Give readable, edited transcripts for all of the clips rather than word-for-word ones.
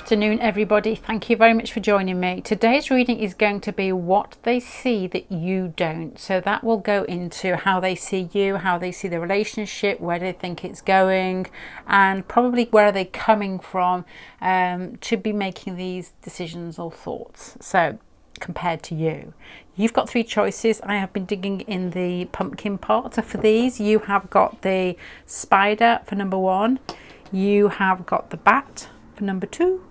afternoon, everybody. Thank you very much for joining me. Today's reading is going to be what they see that you don't. So that will go into how they see you, how they see the relationship, where they think it's going, and probably where are they coming from to be making these decisions or thoughts. So compared to you, you've got three choices. I have been digging in the pumpkin pot for these. You have got the spider for number one. You have got the bat for number two,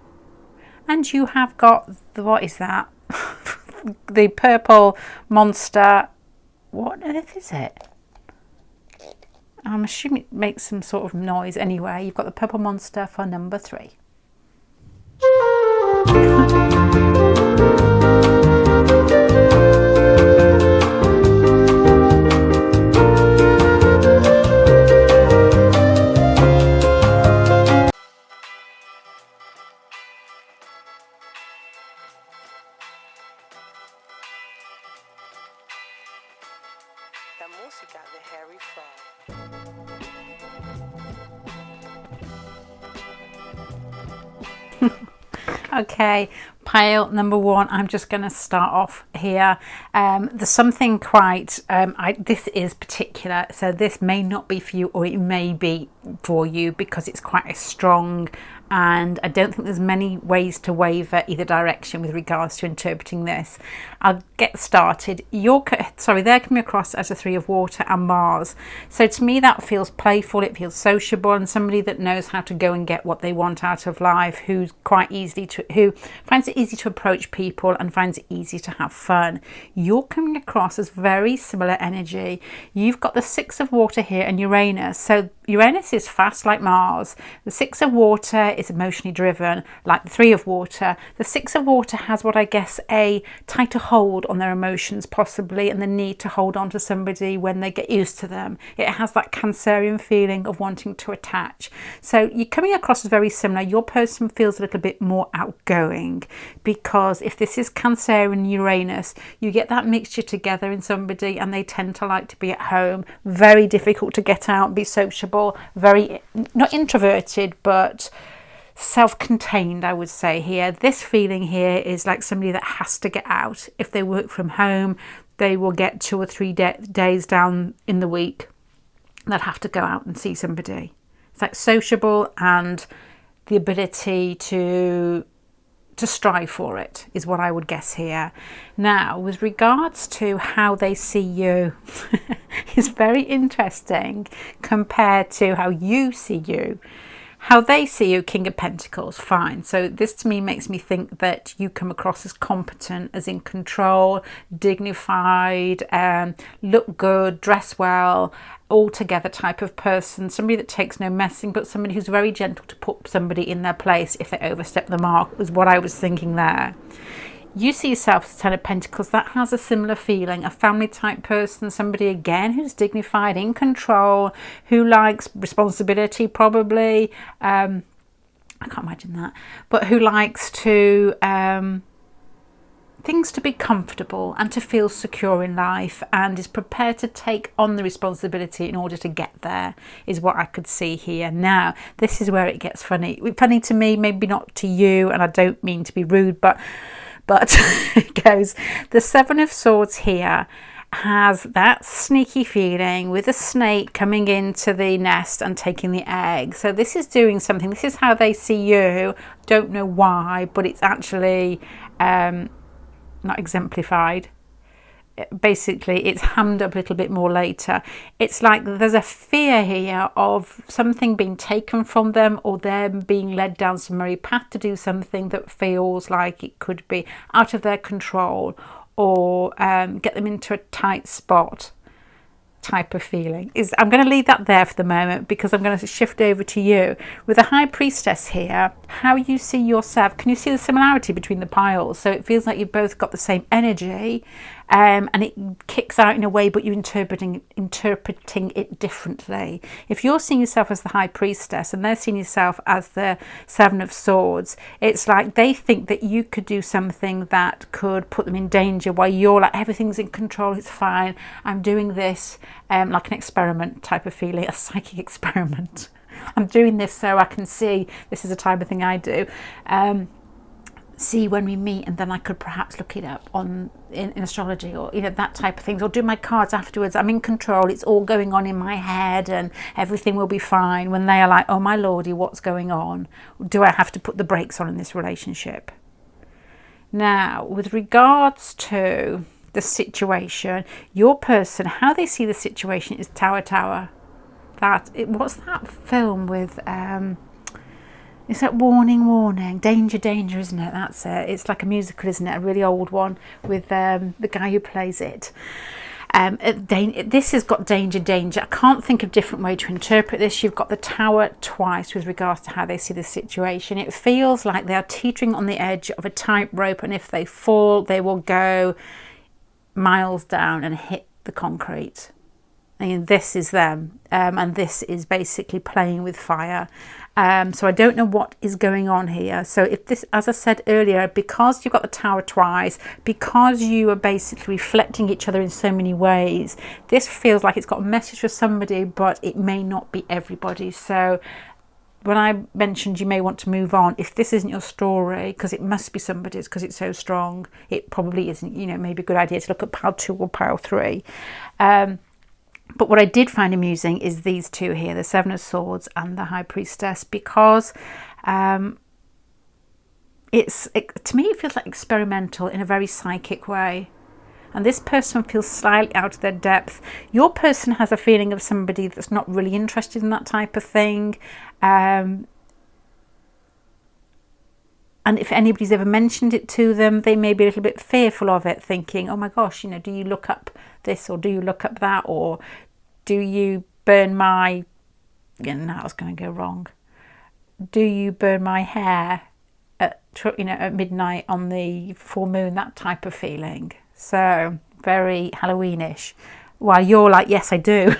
and you have got the, what is that? The purple monster. What on earth is it? I'm assuming it makes some sort of noise. Anyway, you've got the purple monster for number three. La música de Harry Frog. Okay, pile number one. I'm just going to start off here. There's something quite, this is particular, so this may not be for you, or it may be for you because it's quite a strong, and I don't think there's many ways to waver either direction with regards to interpreting this. I'll get started. They're coming across as a three of water and Mars. So to me that feels playful, it feels sociable, and somebody that knows how to go and get what they want out of life, who finds it easy to approach people and finds it easy to have fun. You're coming across as very similar energy. You've got the six of water here and Uranus. So Uranus is fast like Mars. The six of water is emotionally driven like the three of water. The six of water has what I guess a tighter hold on their emotions possibly, and the need to hold on to somebody when they get used to them. It has that Cancerian feeling of wanting to attach. So you're coming across as very similar. Your person feels a little bit more outgoing, because if this is Cancerian Uranus, you get that mixture together in somebody, and they tend to like to be at home, very difficult to get out, be sociable, very not introverted but self-contained, I would say here. This feeling here is like somebody that has to get out. If they work from home, they will get 2 or 3 days down in the week they'll have to go out and see somebody. It's like sociable, and the ability to strive for it is what I would guess here. Now, with regards to how they see you, is very interesting compared to how you see you. How they see you, King of Pentacles, fine. So this to me makes me think that you come across as competent, as in control, dignified, look good, dress well, all together type of person. Somebody that takes no messing, but somebody who's very gentle to put somebody in their place if they overstep the mark, was what I was thinking there. You see yourself as Ten of Pentacles. That has a similar feeling, a family type person, somebody again who's dignified, in control, who likes responsibility probably. I can't imagine that, but who likes to things to be comfortable and to feel secure in life, and is prepared to take on the responsibility in order to get there, is what I could see here. Now, this is where it gets funny. Funny to me, maybe not to you, and I don't mean to be rude, but it goes, the Seven of Swords here has that sneaky feeling with a snake coming into the nest and taking the egg. So this is doing something. This is how they see you. Don't know why, but it's actually not exemplified. Basically, it's hammed up a little bit more later. It's like there's a fear here of something being taken from them, or them being led down some merry path to do something that feels like it could be out of their control, or get them into a tight spot type of feeling. I'm going to leave that there for the moment, because I'm going to shift over to you. With the High Priestess here, how you see yourself. Can you see the similarity between the piles? So it feels like you've both got the same energy, and it kicks out in a way, but you're interpreting it differently. If you're seeing yourself as the High Priestess and they're seeing yourself as the Seven of Swords, it's like they think that you could do something that could put them in danger, while you're like, everything's in control, it's fine, I'm doing this, like an experiment type of feeling, a psychic experiment. I'm doing this so I can see, this is the type of thing I do, see when we meet, and then I could perhaps look it up in astrology, or that type of things, or do my cards afterwards. I'm in control, it's all going on in my head and everything will be fine, when they are like, oh my lordy, what's going on? Do I have to put the brakes on in this relationship? Now, with regards to the situation, your person, how they see the situation is Tower. What's that film with is that Warning, Danger, isn't it? That's it. It's like a musical, isn't it? A really old one with the guy who plays it. This has got danger. I can't think of a different way to interpret this. You've got the Tower twice with regards to how they see the situation. It feels like they are teetering on the edge of a tightrope, and if they fall, they will go miles down and hit the concrete. This is them, and this is basically playing with fire. So I don't know what is going on here. So if this, as I said earlier, because you've got the Tower twice, because you are basically reflecting each other in so many ways, this feels like it's got a message for somebody, but it may not be everybody. So when I mentioned you may want to move on, if this isn't your story, because it must be somebody's, because it's so strong, it probably isn't. Maybe a good idea to look at pile 2 or pile 3. But what I did find amusing is these two here, the Seven of Swords and the High Priestess, because to me it feels like experimental in a very psychic way. And this person feels slightly out of their depth. Your person has a feeling of somebody that's not really interested in that type of thing. And if anybody's ever mentioned it to them, they may be a little bit fearful of it, thinking, oh my gosh, do you look up this, or do you look up that, or do you burn my, that was going to go wrong. Do you burn my hair at midnight on the full moon, that type of feeling. So very Halloweenish. While you're like, yes, I do.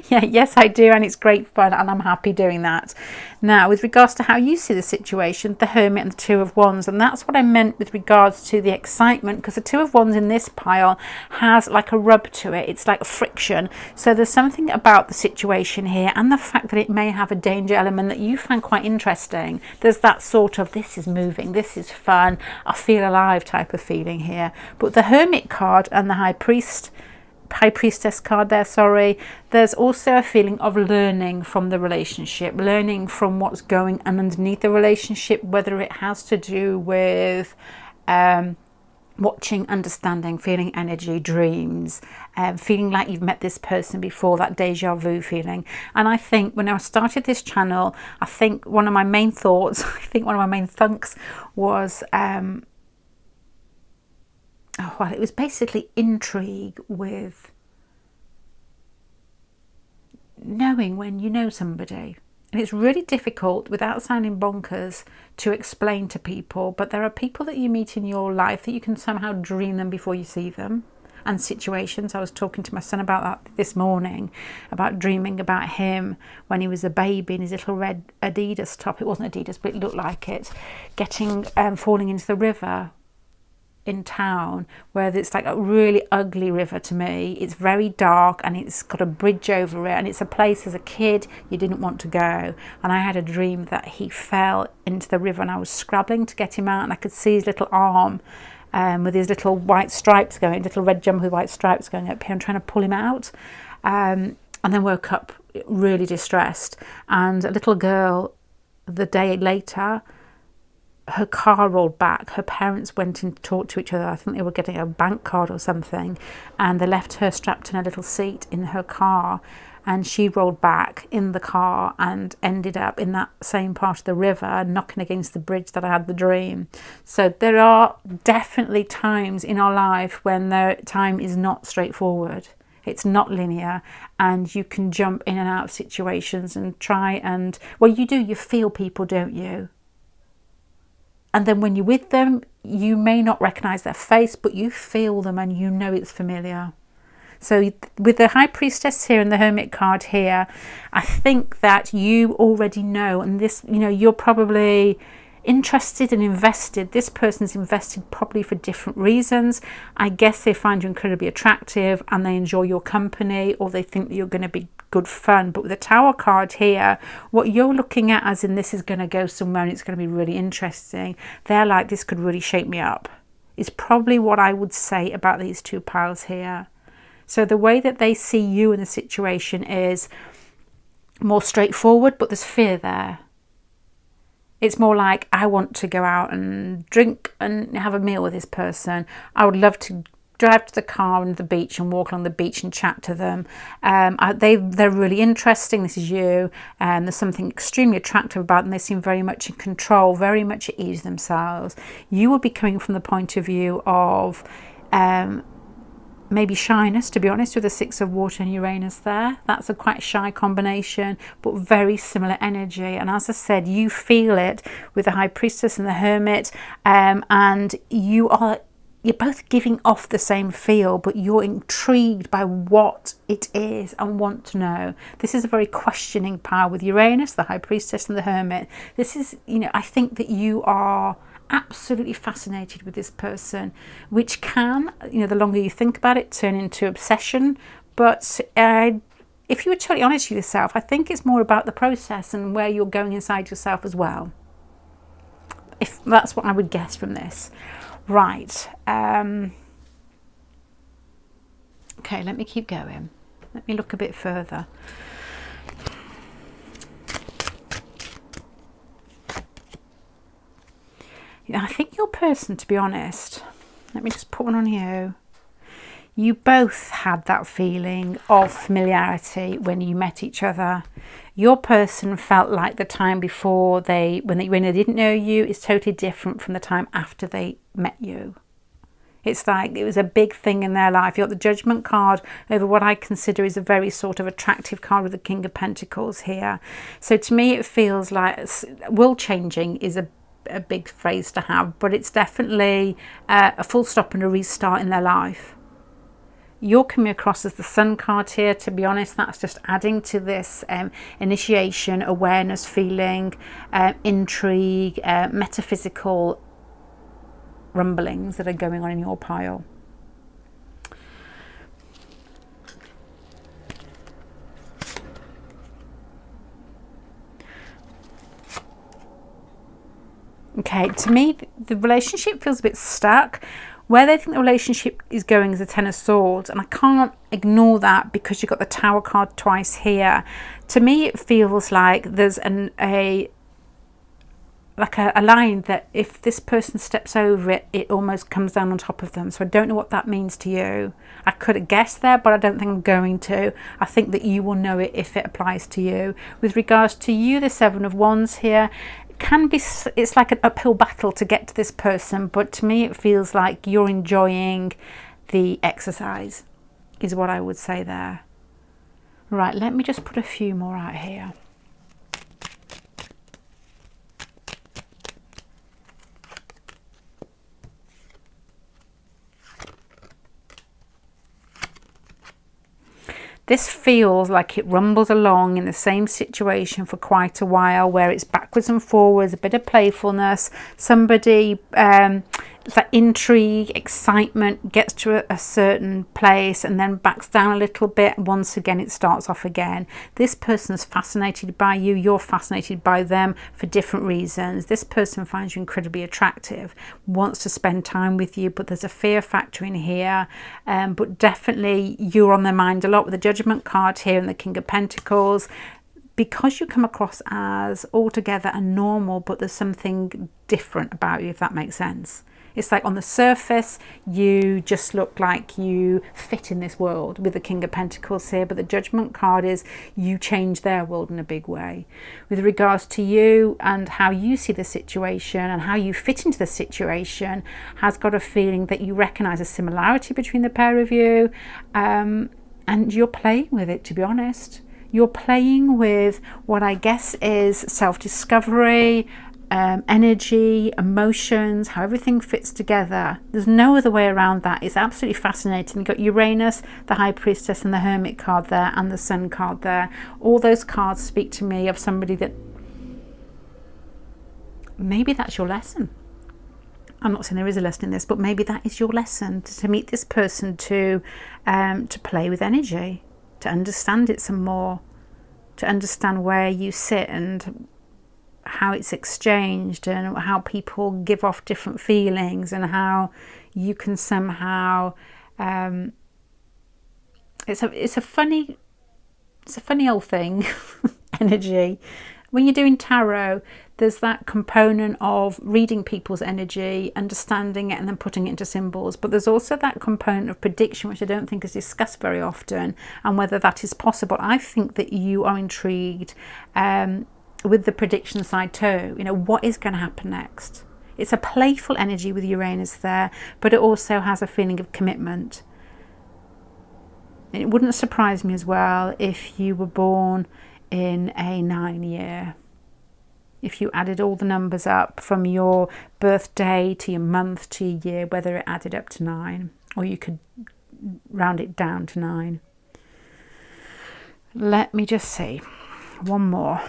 Yes, I do, and it's great fun, and I'm happy doing that. Now, with regards to how you see the situation, the Hermit and the Two of Wands, and that's what I meant with regards to the excitement, because the Two of Wands in this pile has like a rub to it. It's like friction. So there's something about the situation here, and the fact that it may have a danger element that you find quite interesting. There's that sort of, this is moving, this is fun, I feel alive type of feeling here. But the Hermit card and the High Priestess card there, there's also a feeling of learning from the relationship, learning from what's going on underneath the relationship, whether it has to do with watching, understanding, feeling energy, dreams, feeling like you've met this person before, that deja vu feeling. And I think when I started this channel, I think one of my main thoughts, one of my main thunks was it was basically intrigue with knowing when you know somebody. And it's really difficult, without sounding bonkers, to explain to people, but there are people that you meet in your life that you can somehow dream them before you see them. And situations, I was talking to my son about that this morning, about dreaming about him when he was a baby in his little red Adidas top. It wasn't Adidas, but it looked like it, falling into the river in town, where it's like a really ugly river to me. It's very dark, and it's got a bridge over it, and it's a place as a kid you didn't want to go. And I had a dream that he fell into the river, and I was scrabbling to get him out, and I could see his little arm with his little white stripes going, little red jumper with white stripes going up here, and trying to pull him out, and then woke up really distressed. And a little girl, the day later, her car rolled back. Her parents went in to talk to each other. I think they were getting a bank card or something, and they left her strapped in a little seat in her car, and she rolled back in the car and ended up in that same part of the river, knocking against the bridge that I had the dream. So there are definitely times in our life when the time is not straightforward. It's not linear, and you can jump in and out of situations and try and, you feel people, don't you? And then when you're with them, you may not recognise their face, but you feel them and you know it's familiar. So with the High Priestess here and the Hermit card here, I think that you already know, and this, you're probably interested and invested. This person's invested probably for different reasons. I guess they find you incredibly attractive and they enjoy your company, or they think that you're going to be good fun. But with the Tower card here, what you're looking at as in this is going to go somewhere and it's going to be really interesting. They're like, this could really shake me up, is probably what I would say about these two piles here. So the way that they see you in the situation is more straightforward, but there's fear there. It's more like, I want to go out and drink and have a meal with this person. I would love to drive to the car and the beach and walk along the beach and chat to them. They're really interesting. This is you. There's something extremely attractive about them. They seem very much in control, very much at ease themselves. You would be coming from the point of view of maybe shyness, to be honest, with the Six of Water and Uranus there. That's a quite shy combination, but very similar energy. And as I said, you feel it with the High Priestess and the Hermit, and you're both giving off the same feel, but you're intrigued by what it is and want to know. This is a very questioning power with Uranus, the High Priestess and the Hermit. This is, I think that you are absolutely fascinated with this person, which can, the longer you think about it, turn into obsession. But if you were totally honest with yourself, I think it's more about the process and where you're going inside yourself as well. If that's what I would guess from this. Right. Okay, let me keep going. Let me look a bit further. I think your person, to be honest, let me just put one on you. You both had that feeling of familiarity when you met each other. Your person felt like the time before when they didn't know you is totally different from the time after they met you. It's like it was a big thing in their life. You got the Judgment card over what I consider is a very sort of attractive card with the King of Pentacles here. So to me, it feels like world changing is a big phrase to have, but it's definitely a full stop and a restart in their life. You're coming across as the Sun card here. To be honest, that's just adding to this initiation, awareness, feeling, intrigue, metaphysical rumblings that are going on in your pile. Okay, to me, the relationship feels a bit stuck. Where they think the relationship is going is the Ten of Swords, and I can't ignore that because you've got the Tower card twice here. To me, it feels like there's a line that if this person steps over it, it almost comes down on top of them. So I don't know what that means to you. I could have guessed there, but I don't think I'm going to. I think that you will know it if it applies to you. With regards to you, the Seven of Wands here, it's like an uphill battle to get to this person, but to me it feels like you're enjoying the exercise, is what I would say there. Right, let me just put a few more out here. This feels like it rumbles along in the same situation for quite a while, where it's backwards and forwards, a bit of playfulness, somebody, it's like intrigue, excitement, gets to a certain place and then backs down a little bit. Once again, it starts off again. This person is fascinated by you. You're fascinated by them for different reasons. This person finds you incredibly attractive, wants to spend time with you, but there's a fear factor in here. But definitely you're on their mind a lot with the Judgment card here and the King of Pentacles. Because you come across as altogether and normal, but there's something different about you, if that makes sense. It's like on the surface, you just look like you fit in this world with the King of Pentacles here, but the Judgment card is you change their world in a big way. With regards to you and how you see the situation and how you fit into the situation, has got a feeling that you recognise a similarity between the pair of you, and you're playing with it, to be honest. You're playing with what I guess is self-discovery, energy, emotions, how everything fits together. There's no other way around that. It's absolutely fascinating. You've got Uranus, the High Priestess and the Hermit card there, and the Sun card there. All those cards speak to me of somebody that maybe that's your lesson. I'm not saying there is a lesson in this, but maybe that is your lesson, to meet this person, to play with energy, to understand it some more, to understand where you sit and how it's exchanged, and how people give off different feelings, and how you can somehow it's a funny old thing. Energy. When you're doing tarot, there's that component of reading people's energy, understanding it, and then putting it into symbols. But there's also that component of prediction, which I don't think is discussed very often, and whether that is possible. I think that you are intrigued with the prediction side too. You know, what is going to happen next? It's a playful energy with Uranus there, but it also has a feeling of commitment. It wouldn't surprise me as well if you were born in a 9 year. If you added all the numbers up from your birthday to your month to your year, whether it added up to 9, or you could round it down to 9. Let me just see. One more,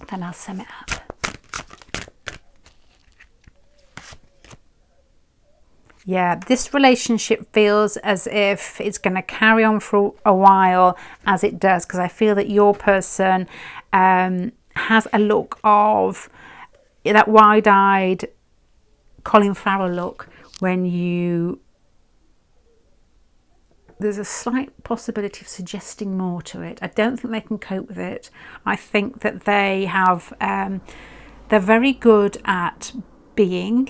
then I'll sum it up. Yeah, this relationship feels as if it's going to carry on for a while, as it does, because I feel that your person has a look of that wide-eyed Colin Farrell look when you... There's a slight possibility of suggesting more to it. I don't think they can cope with it. I think that they have... they're very good at being...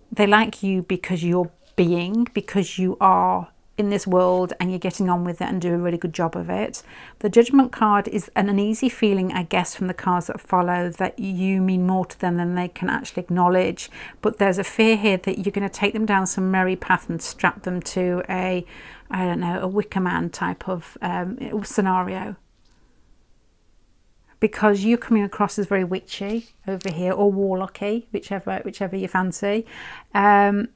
They like you because you're being, because you are in this world and you're getting on with it and do a really good job of it. The Judgment card is an uneasy feeling, I guess, from the cards that follow, that you mean more to them than they can actually acknowledge. But there's a fear here that you're going to take them down some merry path and strap them to a, I don't know, a Wicker Man type of scenario. Because you're coming across as very witchy over here, or warlocky, whichever you fancy, and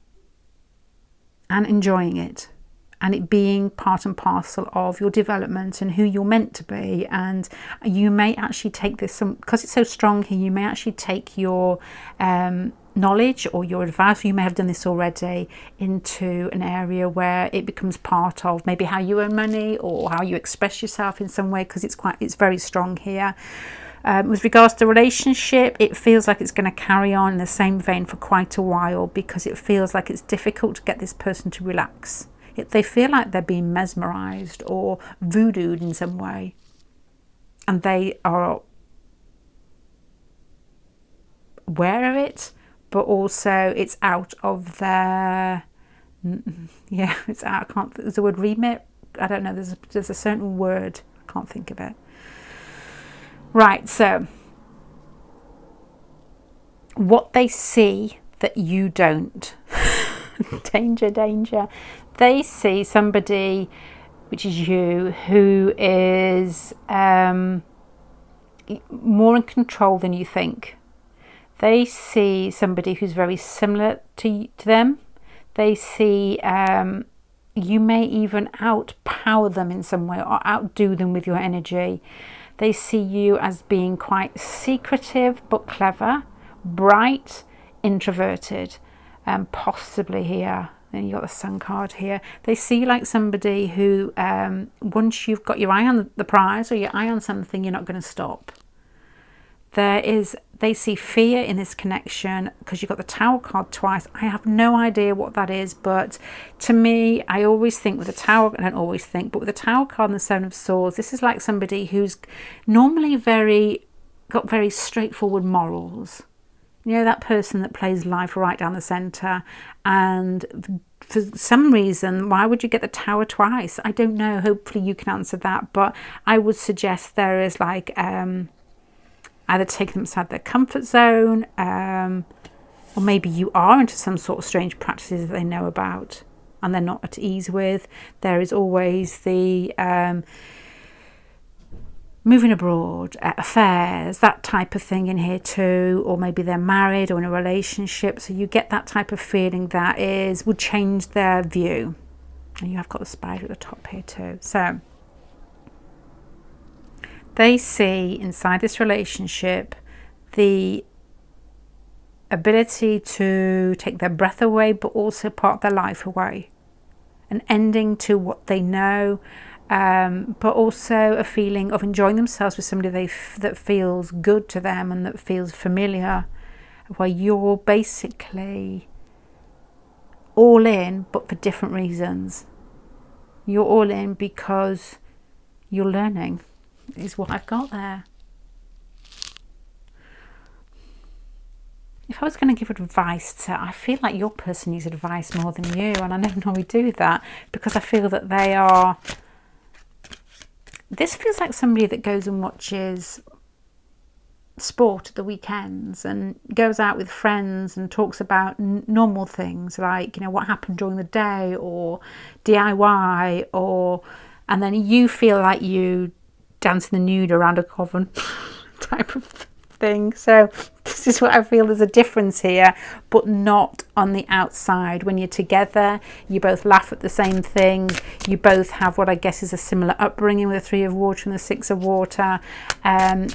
enjoying it, and it being part and parcel of your development and who you're meant to be. And you may actually take this, because it's so strong here, you may actually take your knowledge or your advice, or you may have done this already, into an area where it becomes part of maybe how you earn money or how you express yourself in some way, because it's very strong here. With regards to the relationship, it feels like it's going to carry on in the same vein for quite a while, because it feels like it's difficult to get this person to relax. They feel like they're being mesmerized or voodooed in some way, and they are aware of it, but also it's out of their, yeah, it's out. I can't, there's the word remit. I don't know. There's a certain word. I can't think of it. Right. So what they see that you don't, danger. They see somebody, which is you, who is more in control than you think. They see somebody who's very similar to them. They see you may even outpower them in some way, or outdo them with your energy. They see you as being quite secretive but clever, bright, introverted, possibly here. Then you got the Sun card here. They see you like somebody who, once you've got your eye on the prize or your eye on something, you're not going to stop. They see fear in this connection, because you've got the Tower card twice. I have no idea what that is, but to me, I always think with the Tower, I don't always think, but with the Tower card and the Seven of Swords, this is like somebody who's normally got very straightforward morals. You know, that person that plays life right down the centre, and for some reason, why would you get the Tower twice? I don't know. Hopefully you can answer that, but I would suggest there is like either taking them outside their comfort zone, or maybe you are into some sort of strange practices that they know about and they're not at ease with. There is always the moving abroad, affairs, that type of thing in here too, or maybe they're married or in a relationship, so you get that type of feeling that would change their view. And you have got the spider at the top here too. So they see inside this relationship the ability to take their breath away, but also part of their life away. An ending to what they know, but also a feeling of enjoying themselves with somebody that feels good to them and that feels familiar, where you're basically all in, but for different reasons. You're all in because you're learning, is what I've got there. If I was going to give advice I feel like your person needs advice more than you, and I never normally do that because I feel that this feels like somebody that goes and watches sport at the weekends and goes out with friends and talks about normal things like, what happened during the day or DIY, and then you feel like you dance in the nude around a coven type of thing. So this is what I feel, there's a difference here, but not on the outside. When you're together, you both laugh at the same thing, you both have what I guess is a similar upbringing with the 3 of water and the 6 of water, and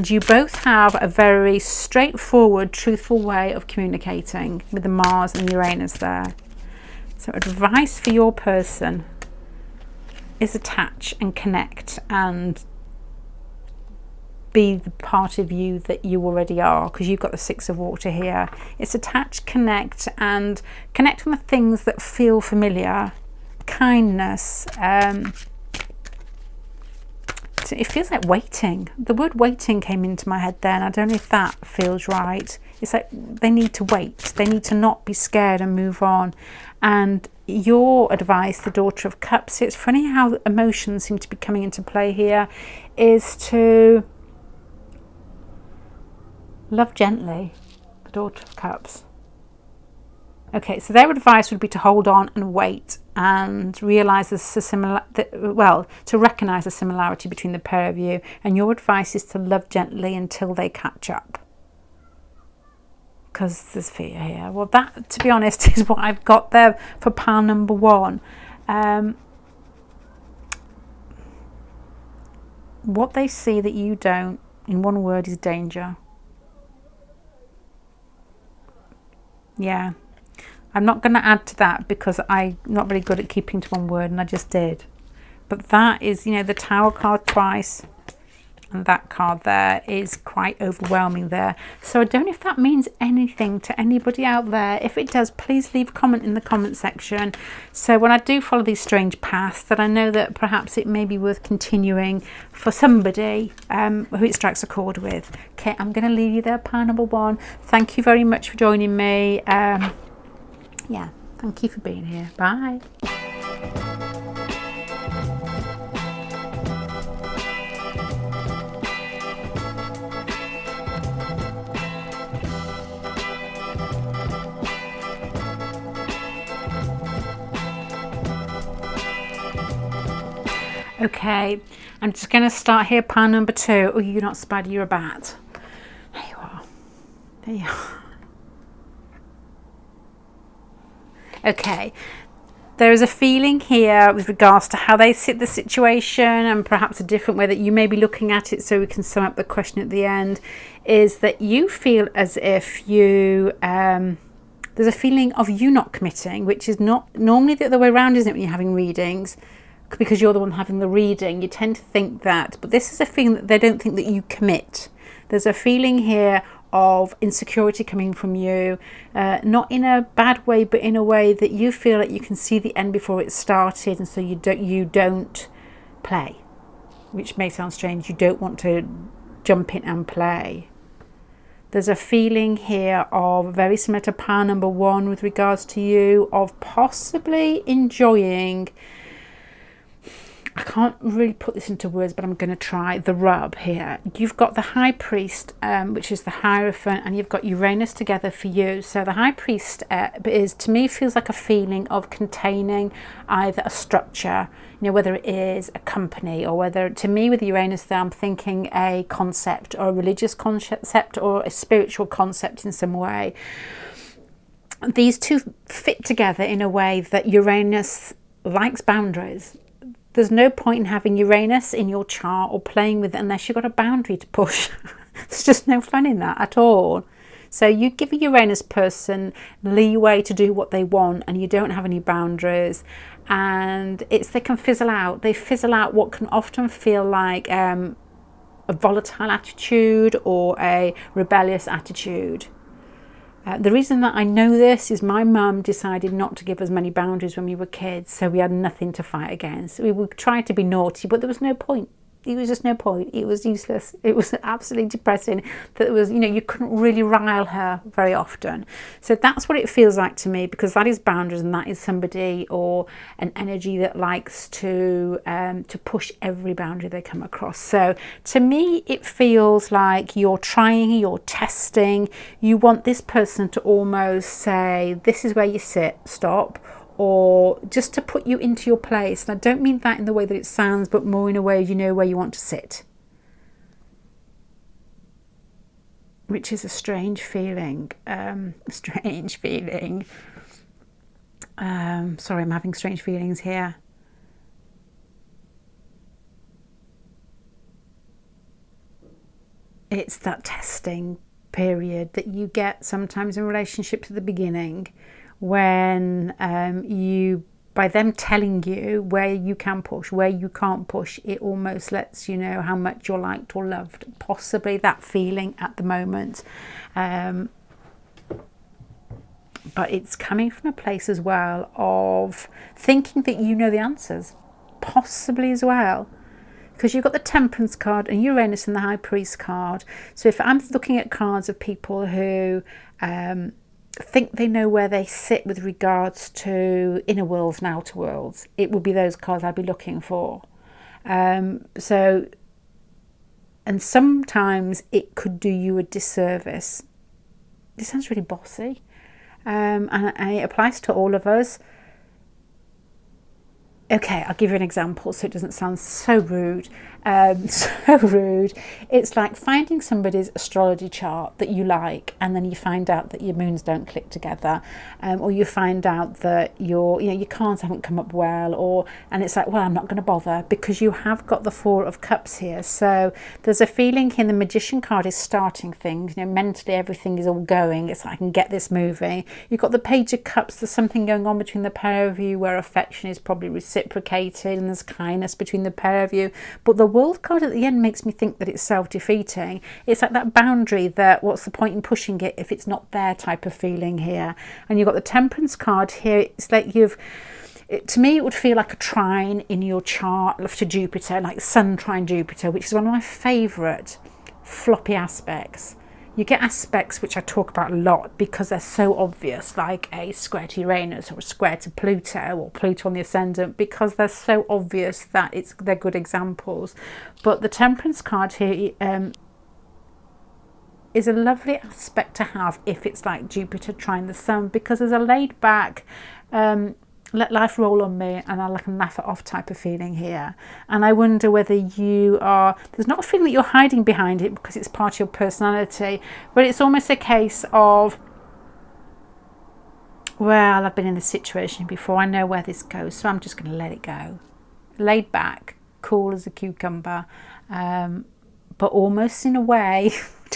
you both have a very straightforward, truthful way of communicating with the Mars and Uranus there. So advice for your person is attach and connect and be the part of you that you already are, because you've got the 6 of water here. It's attach, connect, and connect on the things that feel familiar. Kindness. It feels like waiting. The word waiting came into my head there, and I don't know if that feels right. It's like they need to wait. They need to not be scared and move on. And your advice, the Daughter of Cups, it's funny how emotions seem to be coming into play here, is to love gently, the Daughter of Cups. Okay, so their advice would be to hold on and wait and realise to recognise the similarity between the pair of you. And your advice is to love gently until they catch up. Because there's fear here. Well, that, to be honest, is what I've got there for pile number 1. What they see that you don't, in one word, is danger. Yeah. I'm not going to add to that because I'm not very good at keeping to one word, and I just did. But that is, the Tower card twice, and that card there is quite overwhelming there. So I don't know if that means anything to anybody out there. If it does, please leave a comment in the comment section. So when I do follow these strange paths, that I know that perhaps it may be worth continuing for somebody who it strikes a chord with. Okay, I'm going to leave you there, pile number 1. Thank you very much for joining me. Yeah, thank you for being here. Bye. Okay, I'm just going to start here, pile number 2. Oh, you're not a spider, you're a bat. There you are. There you are. Okay, there is a feeling here with regards to how they sit the situation, and perhaps a different way that you may be looking at it, so we can sum up the question at the end, is that you feel as if you there's a feeling of you not committing, which is not normally the other way around, isn't it, when you're having readings? Because you're the one having the reading, you tend to think that, but this is a feeling that they don't think that you commit. There's a feeling here of insecurity coming from you, not in a bad way, but in a way that you feel like you can see the end before it started, and so you don't play, which may sound strange. You don't want to jump in and play. There's a feeling here of, very similar to pile number 1 with regards to you, of possibly enjoying, I can't really put this into words, but I'm going to try, the rub here. You've got the High Priest, which is the Hierophant, and you've got Uranus together for you. So the High Priest to me, feels like a feeling of containing either a structure, whether it is a company, or whether, to me with Uranus there, I'm thinking a concept, or a religious concept, or a spiritual concept in some way. These two fit together in a way that Uranus likes boundaries. there's no point in having Uranus in your chart or playing with it unless you've got a boundary to push. There's just no fun in that at all. So you give a Uranus person leeway to do what they want and you don't have any boundaries, and they can fizzle out. They fizzle out what can often feel like a volatile attitude or a rebellious attitude. The reason that I know this is my mum decided not to give us many boundaries when we were kids, so we had nothing to fight against. We would try to be naughty, but there was no point. It was just no point. It was useless. It was absolutely depressing that it was, you couldn't really rile her very often. So that's what it feels like to me, because that is boundaries, and that is somebody or an energy that likes to push every boundary they come across. So to me, it feels like you're trying, you're testing. You want this person to almost say, this is where you sit, stop, or just to put you into your place. And I don't mean that in the way that it sounds, but more in a way you know where you want to sit, which is a strange feeling. Sorry, I'm having strange feelings here. It's that testing period that you get sometimes in relationships at the beginning, when by them telling you where you can push, where you can't push, it almost lets you know how much you're liked or loved. Possibly that feeling at the moment. But it's coming from a place as well of thinking that you know the answers, possibly as well. Because you've got the Temperance card and Uranus and the High Priest card. So if I'm looking at cards of people who think they know where they sit with regards to inner worlds and outer worlds, it would be those cards I'd be looking for. And sometimes it could do you a disservice. This sounds really bossy, and it applies to all of us. Okay, I'll give you an example so it doesn't sound so rude. It's like finding somebody's astrology chart that you like, and then you find out that your moons don't click together, or you find out that your cards haven't come up well, and it's like, well, I'm not going to bother, because you have got the Four of Cups here. So there's a feeling here. The Magician card is starting things. Mentally everything is all going. It's like, I can get this moving. You've got the Page of Cups. There's something going on between the pair of you where affection is probably reciprocated and there's kindness between the pair of you. But the World card at the end makes me think that it's self-defeating. It's like that boundary that what's the point in pushing it if it's not there type of feeling here. And you've got the Temperance card here. It's like to me it would feel like a trine in your chart to Jupiter, like Sun trine Jupiter, which is one of my favourite floppy aspects. You get aspects which I talk about a lot because they're so obvious, like a square to Uranus or a square to Pluto or Pluto on the ascendant, because they're so obvious that they're good examples. But the Temperance card here is a lovely aspect to have if it's like Jupiter trine the Sun, because there's a laid back, let life roll on me and I can laugh it off type of feeling here. And I wonder whether there's not a feeling that you're hiding behind it because it's part of your personality, but it's almost a case of, well, I've been in this situation before, I know where this goes, so I'm just going to let it go. Laid back, cool as a cucumber, but almost in a way,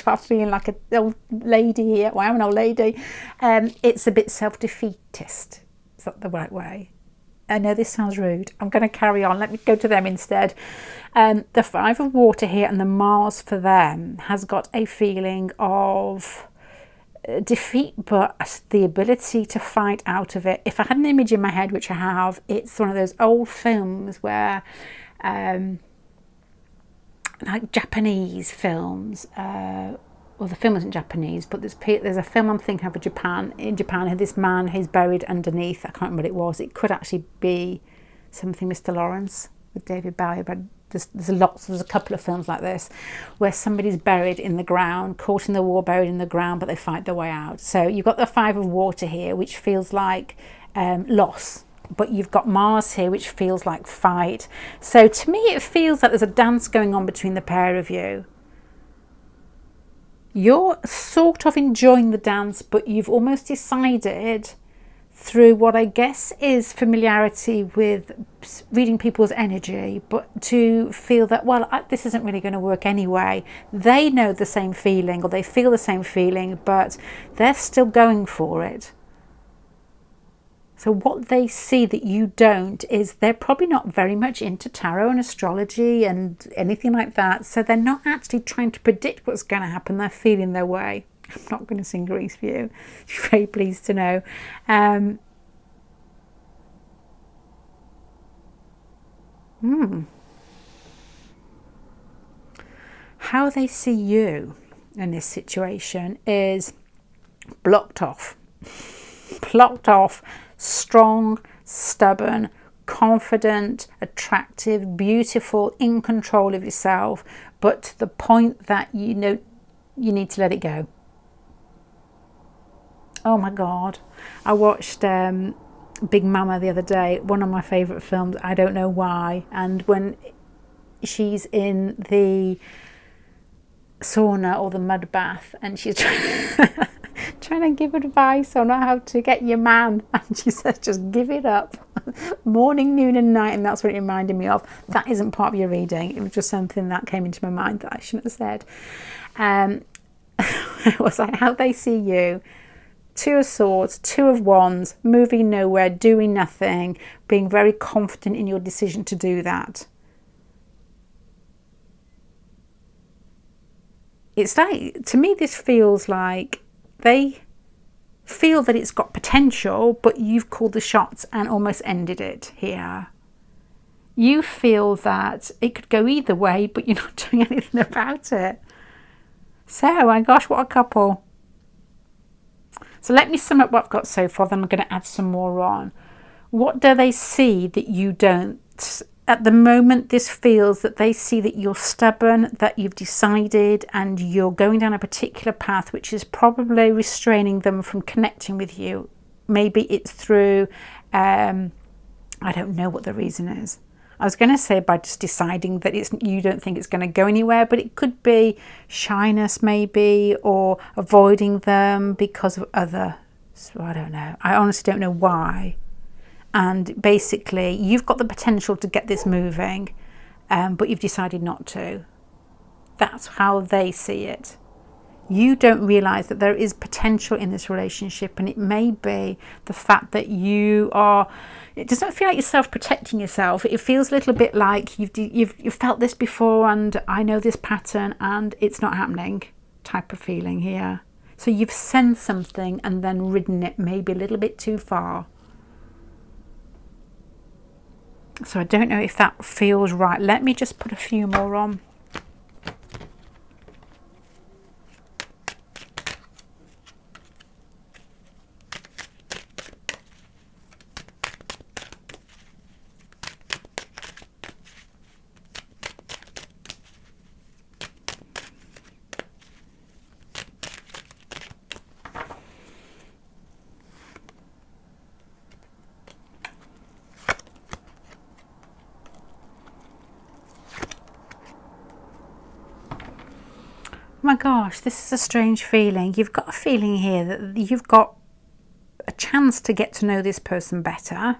I'm feeling like an old lady here. Well, I'm an old lady. It's a bit self-defeatist. Is that the right way? I know this sounds rude. I'm going to carry on. Let me go to them instead. The Five of Water here and the Mars for them has got a feeling of defeat, but the ability to fight out of it. If I had an image in my head, which I have, it's one of those old films where like Japanese films, well, the film isn't Japanese, but there's a film I'm thinking of in Japan, this man who's buried underneath, I can't remember what it was. It could actually be something Mr. Lawrence with David Bowie, but there's a couple of films like this where somebody's buried in the ground, caught in the war, buried in the ground, but they fight their way out. So you've got the Five of Water here, which feels like loss. But you've got Mars here, which feels like fight. So to me, it feels like there's a dance going on between the pair of you. You're sort of enjoying the dance, but you've almost decided through what I guess is familiarity with reading people's energy, but to feel that, well, this isn't really going to work anyway. They know the same feeling, or they feel the same feeling, but they're still going for it. So what they see that you don't is they're probably not very much into tarot and astrology and anything like that. So they're not actually trying to predict what's going to happen. They're feeling their way. I'm not going to sing Grease for you. You're very pleased to know. How they see you in this situation is blocked off. Blocked off. Strong, stubborn, confident, attractive, beautiful, in control of yourself, but to the point that you know you need to let it go. Oh my God. I watched Big Mama the other day, one of my favourite films, I don't know why, and when she's in the sauna or the mud bath and she's trying to give advice on how to get your man, and she says just give it up morning, noon and night, and that's what it reminded me of. That isn't part of your reading, it was just something that came into my mind that I shouldn't have said. It was like how they see you. Two of Swords, Two of Wands, moving nowhere, doing nothing, being very confident in your decision to do that. It's like, to me, this feels like they feel that it's got potential, but you've called the shots and almost ended it here. You feel that it could go either way, but you're not doing anything about it. So, my gosh, what a couple. So let me sum up what I've got so far, then I'm going to add some more on. What do they see that you don't? At the moment, this feels that they see that you're stubborn, that you've decided and you're going down a particular path, which is probably restraining them from connecting with you. Maybe it's through, I don't know what the reason is. I was going to say by just deciding that you don't think it's going to go anywhere, but it could be shyness maybe, or avoiding them because of other, so I don't know. I honestly don't know why. And basically you've got the potential to get this moving, but you've decided not to. That's how they see it. You don't realise that there is potential in this relationship, and it may be the fact that it doesn't feel like you're self-protecting yourself. It feels a little bit like you've felt this before, and I know this pattern and it's not happening type of feeling here. So you've sensed something and then ridden it maybe a little bit too far. So I don't know if that feels right. Let me just put a few more on. Oh my gosh, this is a strange feeling. You've got a feeling here that you've got a chance to get to know this person better,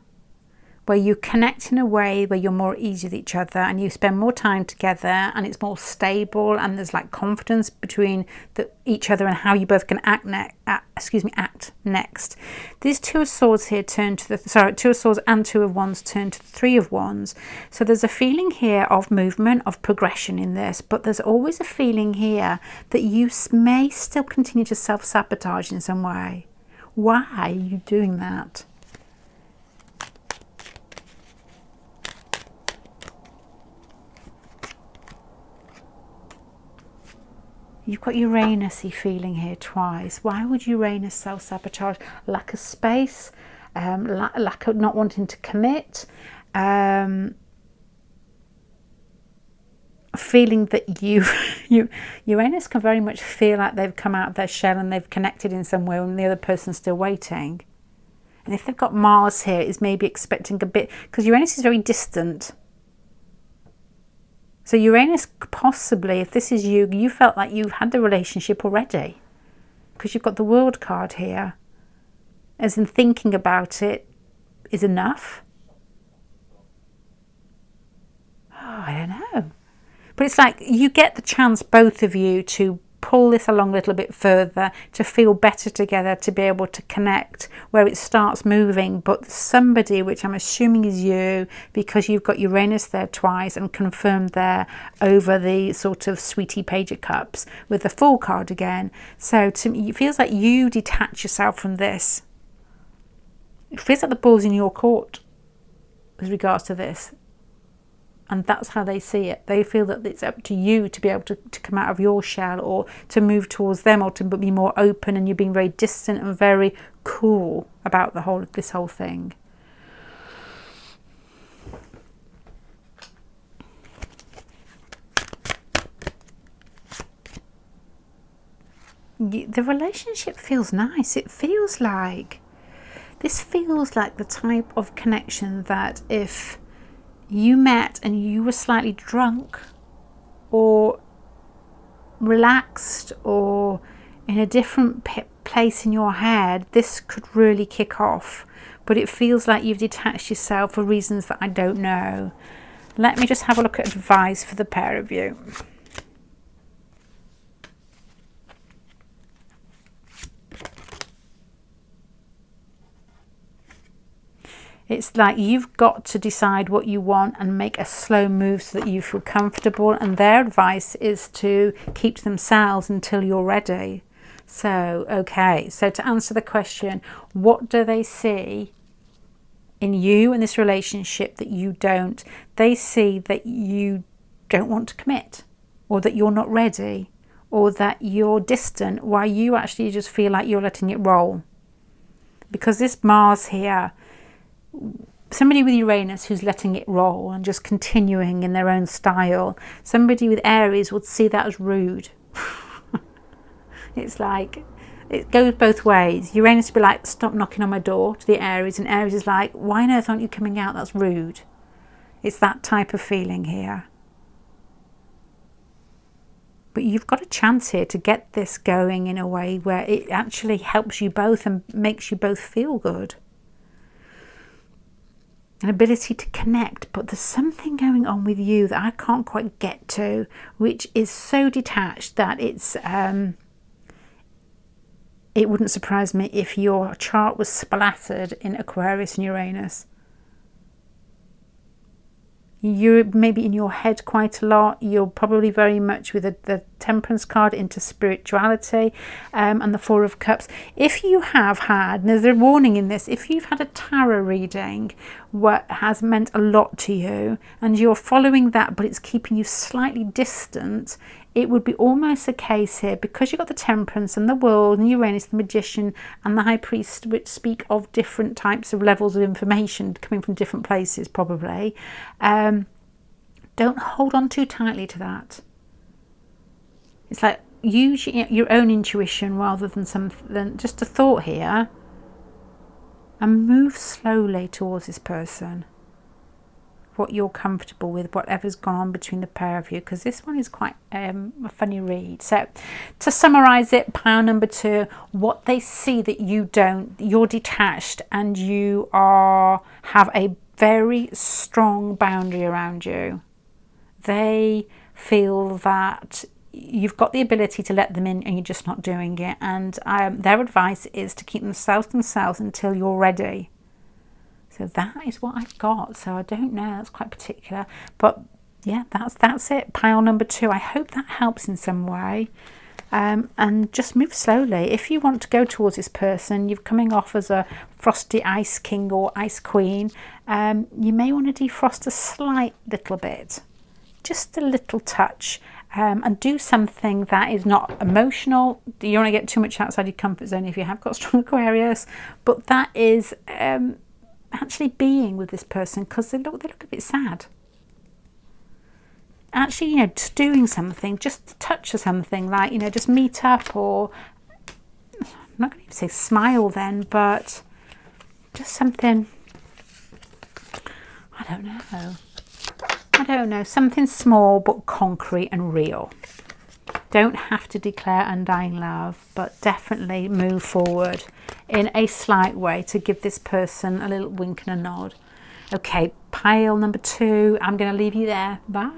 where you connect in a way where you're more easy with each other and you spend more time together and it's more stable, and there's like confidence between each other and how you both can act next. These Two of Swords here Two of Swords and Two of Wands turn to the Three of Wands. So there's a feeling here of movement, of progression in this, but there's always a feeling here that you may still continue to self-sabotage in some way. Why are you doing that? You've got Uranus-y feeling here twice. Why would Uranus self-sabotage? Lack of space, lack of not wanting to commit, feeling that Uranus can very much feel like they've come out of their shell and they've connected in some way when the other person's still waiting. And if they've got Mars here, it's maybe expecting a bit, because Uranus is very distant. So Uranus, possibly, if this is you felt like you've had the relationship already, because you've got the World card here. as in thinking about it is enough. Oh, I don't know. But it's like you get the chance, both of you, to pull this along a little bit further, to feel better together, to be able to connect where it starts moving. But somebody, which I'm assuming is you, because you've got Uranus there twice and confirmed there over the sort of sweetie page of cups with the Fool card again. So to me, it feels like you detach yourself from this. It feels like the ball's in your court with regards to this. And that's how they see it. They feel that it's up to you to be able to come out of your shell, or to move towards them, or to be more open, and you're being very distant and very cool about this whole thing. The relationship feels nice. It feels like, this feels like the type of connection that if you met and you were slightly drunk or relaxed or in a different place in your head, this could really kick off. But it feels like you've detached yourself for reasons that I don't know. Let me just have a look at advice for the pair of you. It's like you've got to decide what you want and make a slow move so that you feel comfortable. And their advice is to keep to themselves until you're ready. So, okay. So to answer the question, what do they see in you and this relationship that you don't? They see that you don't want to commit, or that you're not ready, or that you're distant, while you actually just feel like you're letting it roll. Because this Mars here, somebody with Uranus who's letting it roll and just continuing in their own style. Somebody with Aries would see that as rude. It's like, it goes both ways. Uranus would be like, stop knocking on my door, to the Aries, and Aries is like, why on earth aren't you coming out? That's rude. It's that type of feeling here. But you've got a chance here to get this going in a way where it actually helps you both and makes you both feel good. An ability to connect, but there's something going on with you that I can't quite get to, which is so detached that it's it wouldn't surprise me if your chart was splattered in Aquarius and Uranus. You're maybe in your head quite a lot. You're probably very much with the Temperance card into spirituality, and the Four of Cups. If you have had, and there's a warning in this, if you've had a tarot reading what has meant a lot to you and you're following that but it's keeping you slightly distant, it would be almost a case here, because you've got the Temperance and the World and Uranus, the Magician and the High Priest, which speak of different types of levels of information coming from different places probably. Don't hold on too tightly to that. It's like, use your own intuition rather than just a thought here, and move slowly towards this person. What you're comfortable with, whatever's gone on between the pair of you, because this one is quite a funny read. So to summarize it, pile number 2, what they see that you don't, you're detached and you have a very strong boundary around you. They feel that you've got the ability to let them in and you're just not doing it, and their advice is to keep themselves until you're ready. So that is what I've got. So I don't know, that's quite particular, but yeah, that's it. Pile number 2. I hope that helps in some way. And just move slowly. If you want to go towards this person, you're coming off as a frosty ice king or ice queen, you may want to defrost a slight little bit, just a little touch, and do something that is not emotional. You don't want to get too much outside your comfort zone if you have got strong Aquarius, but that is actually being with this person, because they look a bit sad. Actually, just doing something, just a touch of something, like, just meet up, or I'm not going to say smile then, but just something, I don't know, something small but concrete and real. don't have to declare undying love, but definitely move forward in a slight way to give this person a little wink and a nod. Okay, pile number 2, I'm going to leave you there. Bye.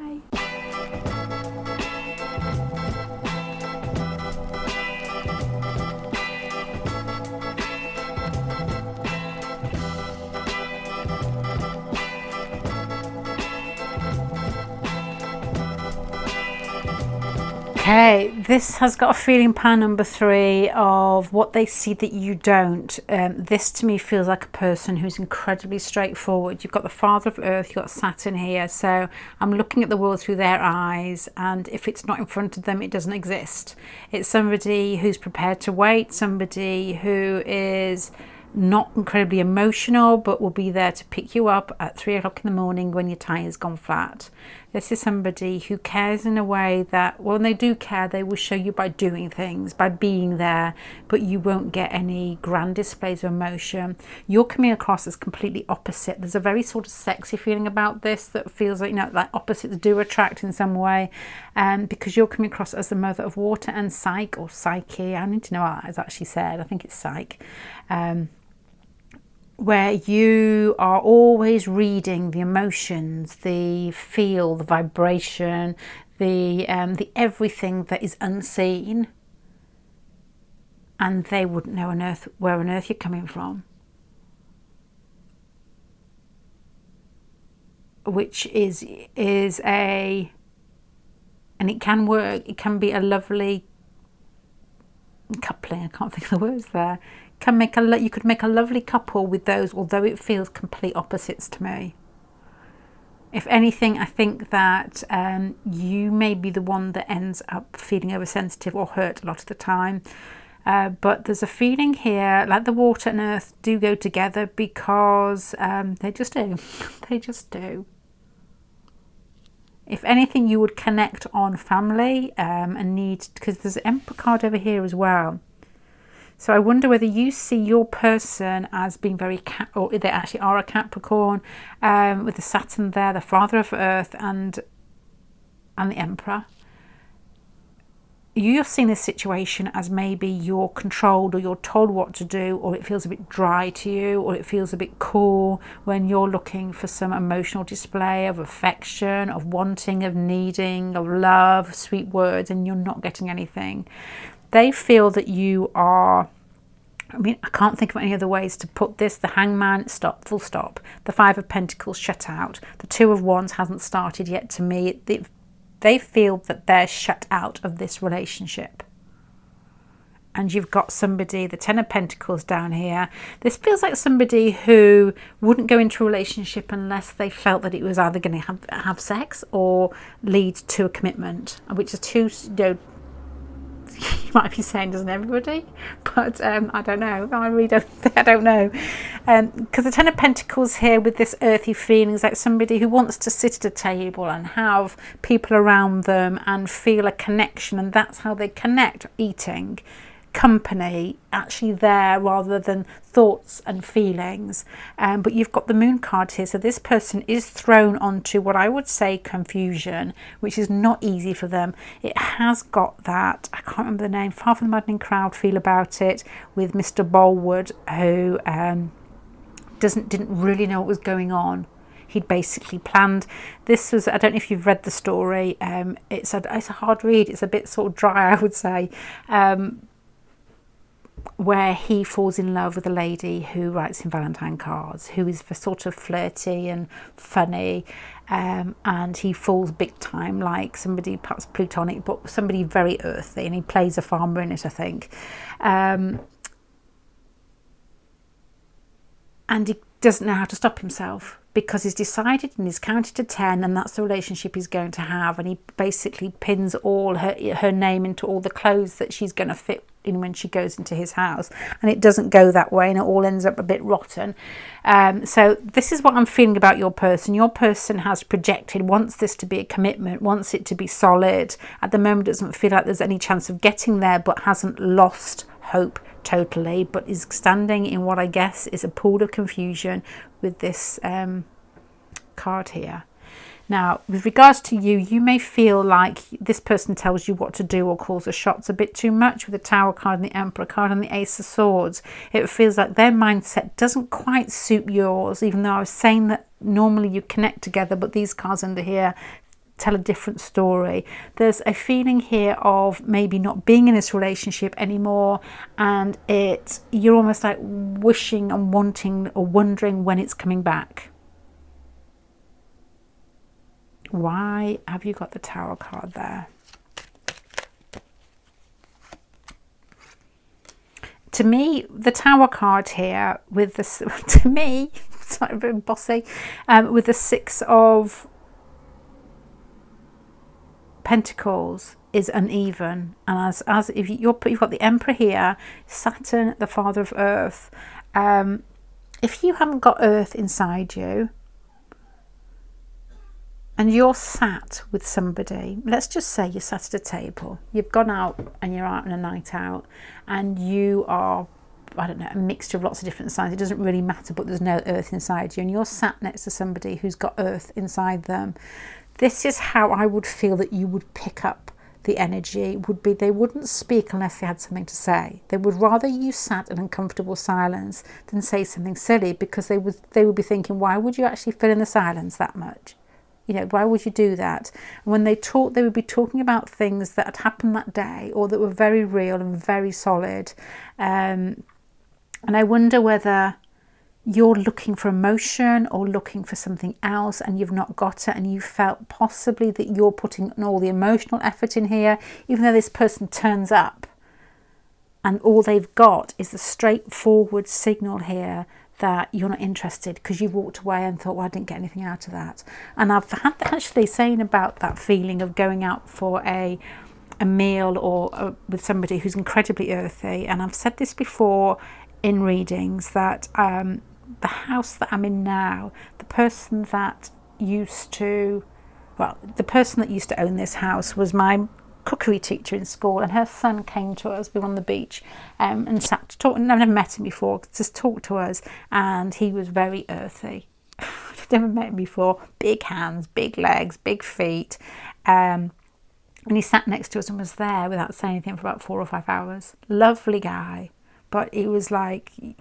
Okay, this has got a feeling, pile number 3, of what they see that you don't. This to me feels like a person who's incredibly straightforward. You've got the Father of Earth, you've got Saturn here, so I'm looking at the world through their eyes, and if it's not in front of them, it doesn't exist. It's somebody who's prepared to wait, somebody who is not incredibly emotional, but will be there to pick you up at 3 o'clock in the morning when your tire's gone flat. This is somebody who cares in a way that, when they do care, they will show you by doing things, by being there, but you won't get any grand displays of emotion. You're coming across as completely opposite. There's a very sort of sexy feeling about this that feels like, you know, like opposites do attract in some way, because you're coming across as the mother of water and psyche, or psyche. I need to know how that is actually said. I think it's psyche. Where you are always reading the emotions, the feel, the vibration, the everything that is unseen, and they wouldn't know where on earth you're coming from, which is a, and it can work. It can be a lovely coupling. I can't think of the words there. You could make a lovely couple with those, although it feels complete opposites to me. If anything, I think that you may be the one that ends up feeling oversensitive or hurt a lot of the time. But there's a feeling here, like the water and earth do go together, because they just do. They just do. If anything, you would connect on family and need, because there's an Emperor card over here as well. So I wonder whether you see your person as being very or they actually are a Capricorn, with the Saturn there, the Father of Earth, and the Emperor. You're seeing this situation as maybe you're controlled, or you're told what to do, or it feels a bit dry to you, or it feels a bit cool when you're looking for some emotional display of affection, of wanting, of needing, of love, sweet words, and you're not getting anything. They feel that you are, I mean, I can't think of any other ways to put this. The Hangman, stop, full stop. The Five of Pentacles, shut out. The Two of Wands hasn't started yet to me. They feel that they're shut out of this relationship. And you've got somebody, the Ten of Pentacles down here. This feels like somebody who wouldn't go into a relationship unless they felt that it was either going to have sex or lead to a commitment, which are two, you know, you might be saying, doesn't everybody? But I don't know. I don't know. Because the Ten of Pentacles here with this earthy feeling is like somebody who wants to sit at a table and have people around them and feel a connection, and that's how they connect, eating, company, actually there rather than thoughts and feelings. But you've got the Moon card here, so this person is thrown onto what I would say confusion, which is not easy for them. It has got that, I can't remember the name, Far from the Maddening Crowd feel about it, with Mr. Bolwood, who didn't really know what was going on. He'd basically planned. This was, I don't know if you've read the story. It's a hard read. It's a bit sort of dry, I would say. Where he falls in love with a lady who writes him Valentine cards, who is sort of flirty and funny, and he falls big time, like somebody perhaps plutonic, but somebody very earthy, and he plays a farmer in it, I think. And he doesn't know how to stop himself, because he's decided and he's counted to 10, and that's the relationship he's going to have. And he basically pins all her name into all the clothes that she's going to fit in when she goes into his house, and it doesn't go that way, and it all ends up a bit rotten. So this is what I'm feeling about your person. Your person has projected, wants this to be a commitment, wants it to be solid. At the moment doesn't feel like there's any chance of getting there, but hasn't lost hope totally, but is standing in what I guess is a pool of confusion with this card here. Now, with regards to you, you may feel like this person tells you what to do or calls the shots a bit too much with the Tower card and the Emperor card and the Ace of Swords. It feels like their mindset doesn't quite suit yours, even though I was saying that normally you connect together, but these cards under here tell a different story. There's a feeling here of maybe not being in this relationship anymore, and you're almost like wishing and wanting or wondering when it's coming back. Why have you got the Tower card there? To me, the Tower card here with this, to me, sorry, a bit bossy, with the Six of Pentacles is uneven, and as if you've got the Emperor here, Saturn, the father of Earth. If you haven't got Earth inside you, and you're sat with somebody, let's just say you're sat at a table, you've gone out and you're out on a night out, and you are, I don't know, a mixture of lots of different signs, it doesn't really matter, but there's no Earth inside you, and you're sat next to somebody who's got Earth inside them. This is how I would feel that you would pick up the energy. Would be they wouldn't speak unless they had something to say. They would rather you sat in uncomfortable silence than say something silly, because they would be thinking, why would you actually fill in the silence that much? You know, why would you do that? And when they talk, they would be talking about things that had happened that day or that were very real and very solid. And I wonder whether you're looking for emotion or looking for something else and you've not got it, and you felt possibly that you're putting all the emotional effort in here, even though this person turns up and all they've got is the straightforward signal here that you're not interested because you've walked away and thought, well, I didn't get anything out of that. And I've had actually saying about that feeling of going out for a meal or with somebody who's incredibly earthy. And I've said this before in readings that the house that I'm in now, the person that used to own this house was my cookery teacher in school, and her son came to us. We were on the beach and sat to talk. I've never met him before, just talked to us, and he was very earthy. I've never met him before. Big hands, big legs, big feet, and he sat next to us and was there without saying anything for about 4 or 5 hours. Lovely guy, but it was like, you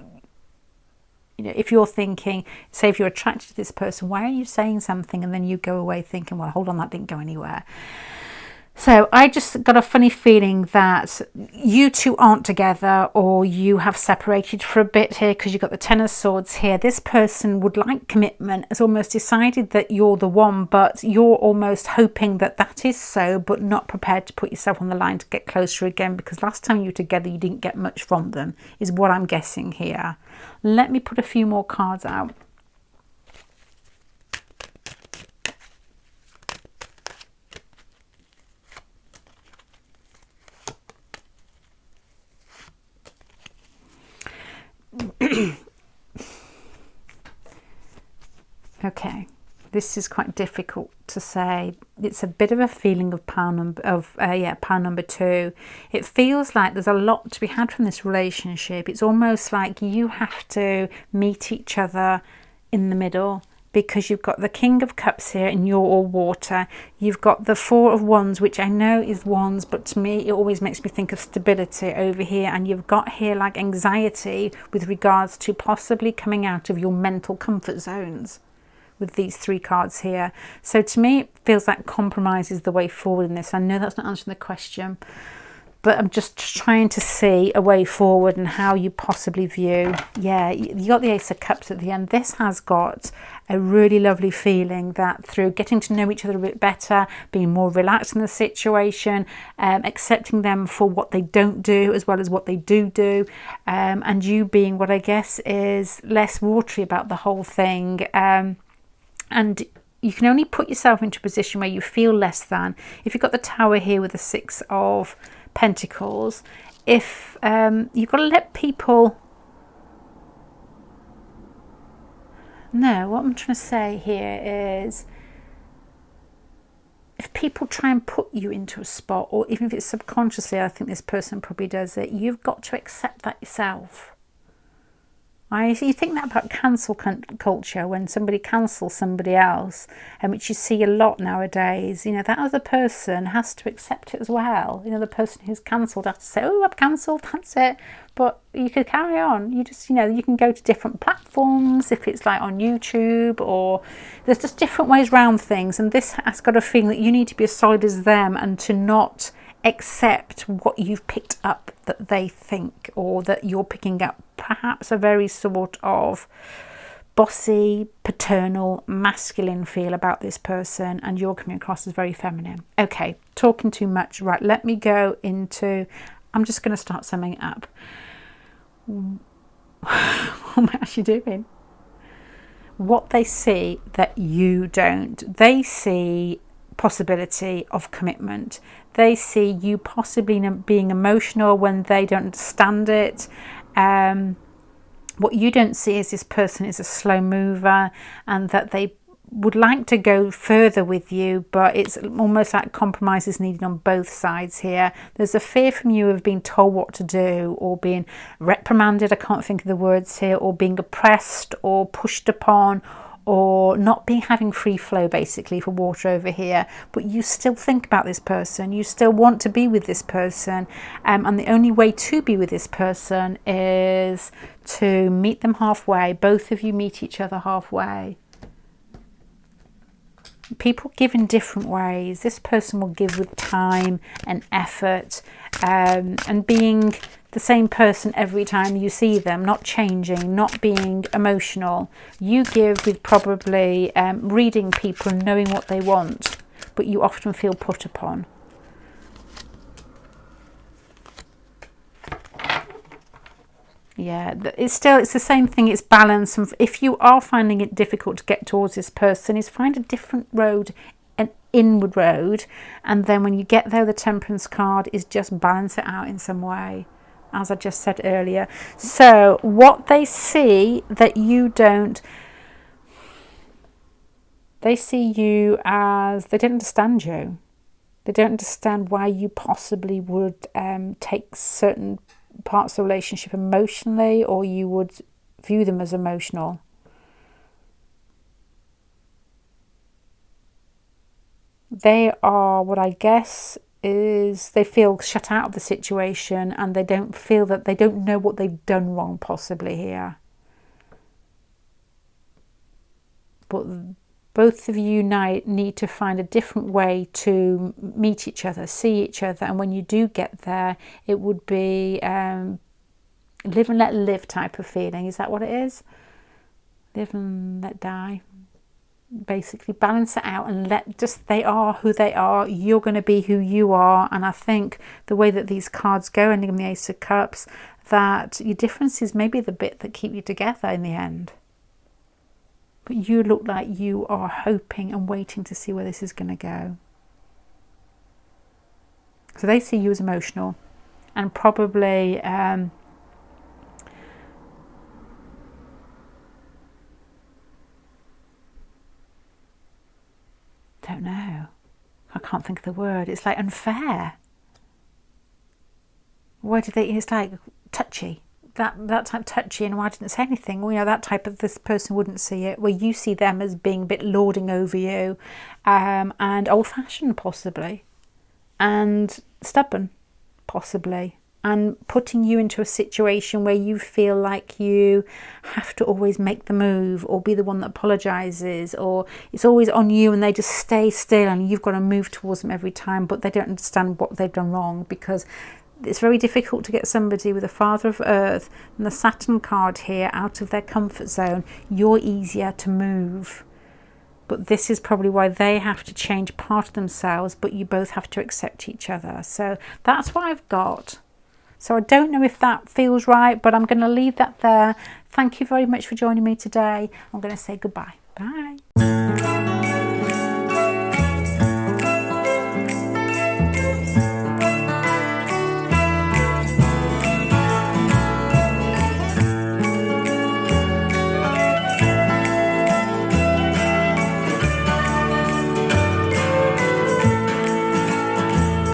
know, if you're thinking, say if you're attracted to this person, why are you saying something and then you go away thinking, well, hold on, that didn't go anywhere. So I just got a funny feeling that you two aren't together, or you have separated for a bit here because you've got the Ten of Swords here. This person would like commitment, has almost decided that you're the one, but you're almost hoping that that is so, but not prepared to put yourself on the line to get closer again, because last time you were together you didn't get much from them, is what I'm guessing here. Let me put a few more cards out. Okay, this is quite difficult to say. It's a bit of a feeling of pile number 2. It feels like there's a lot to be had from this relationship. It's almost like you have to meet each other in the middle, because you've got the King of Cups here and you're all water. You've got the Four of Wands, which I know is wands, but to me it always makes me think of stability over here. And you've got here like anxiety with regards to possibly coming out of your mental comfort zones with these 3 cards here. So to me it feels like compromise is the way forward in this. I know that's not answering the question, but I'm just trying to see a way forward and how you possibly view. Yeah, you got the Ace of Cups at the end. This has got a really lovely feeling that through getting to know each other a bit better, being more relaxed in the situation, accepting them for what they don't do as well as what they do, and you being what I guess is less watery about the whole thing. And you can only put yourself into a position where you feel less than. If you've got the Tower here with the 6 of Pentacles, if you've got to let people know, what I'm trying to say here is, if people try and put you into a spot, or even if it's subconsciously, I think this person probably does it, you've got to accept that yourself. You think that about cancel culture, when somebody cancels somebody else, and which you see a lot nowadays. You know, that other person has to accept it as well. You know, the person who's cancelled has to say, oh, I'm cancelled, that's it. But you could carry on. You just, you know, you can go to different platforms, if it's like on YouTube, or there's just different ways around things. And this has got a feeling that you need to be as solid as them and to not accept what you've picked up that they think, or that you're picking up perhaps a very sort of bossy, paternal, masculine feel about this person, and you're coming across as very feminine. Okay, talking too much. Right, let me go into, I'm just going to start summing up. What am I actually doing? What they see that you don't. They see possibility of commitment. They see you possibly being emotional when they don't understand it. What you don't see is this person is a slow mover, and that they would like to go further with you, but it's almost like compromise is needed on both sides here. There's a fear from you of being told what to do, or being reprimanded, I can't think of the words here, or being oppressed or pushed upon, or not being having free flow, basically, for water over here. But you still think about this person, you still want to be with this person, and the only way to be with this person is to meet them halfway. Both of you meet each other halfway. People give in different ways. This person will give with time and effort, and being the same person every time you see them, not changing, not being emotional. You give with probably reading people and knowing what they want, but you often feel put upon. Yeah, it's the same thing. It's balance. And if you are finding it difficult to get towards this person, is find a different road, an inward road, and then when you get there, the Temperance card is just balance it out in some way, as I just said earlier. So what they see that you don't, they see you as, they don't understand you. They don't understand why you possibly would take certain parts of the relationship emotionally, or you would view them as emotional. They are, what I guess is, they feel shut out of the situation, and they don't feel that, they don't know what they've done wrong possibly here. But both of you need to find a different way to meet each other, see each other, and when you do get there, it would be live and let live type of feeling. Is that what it is? Live and let die. Basically balance it out and let, just, they are who they are, you're going to be who you are. And I think the way that these cards go, ending in the Ace of Cups, that your differences may be the bit that keep you together in the end. But you look like you are hoping and waiting to see where this is going to go. So they see you as emotional, and probably don't know. I can't think of the word. It's like unfair. Why did they? It's like touchy. That type touchy, and why didn't say anything? Well, you know, that type of, this person wouldn't see it, where you see them as being a bit lording over you, and old-fashioned possibly, and stubborn possibly, and putting you into a situation where you feel like you have to always make the move, or be the one that apologizes, or it's always on you, and they just stay still and you've got to move towards them every time, but they don't understand what they've done wrong, because it's very difficult to get somebody with a Father of Earth and the Saturn card here out of their comfort zone. You're easier to move. But this is probably why they have to change part of themselves, but you both have to accept each other. So that's what I've got. So I don't know if that feels right, but I'm going to leave that there. Thank you very much for joining me today. I'm going to say goodbye. Bye.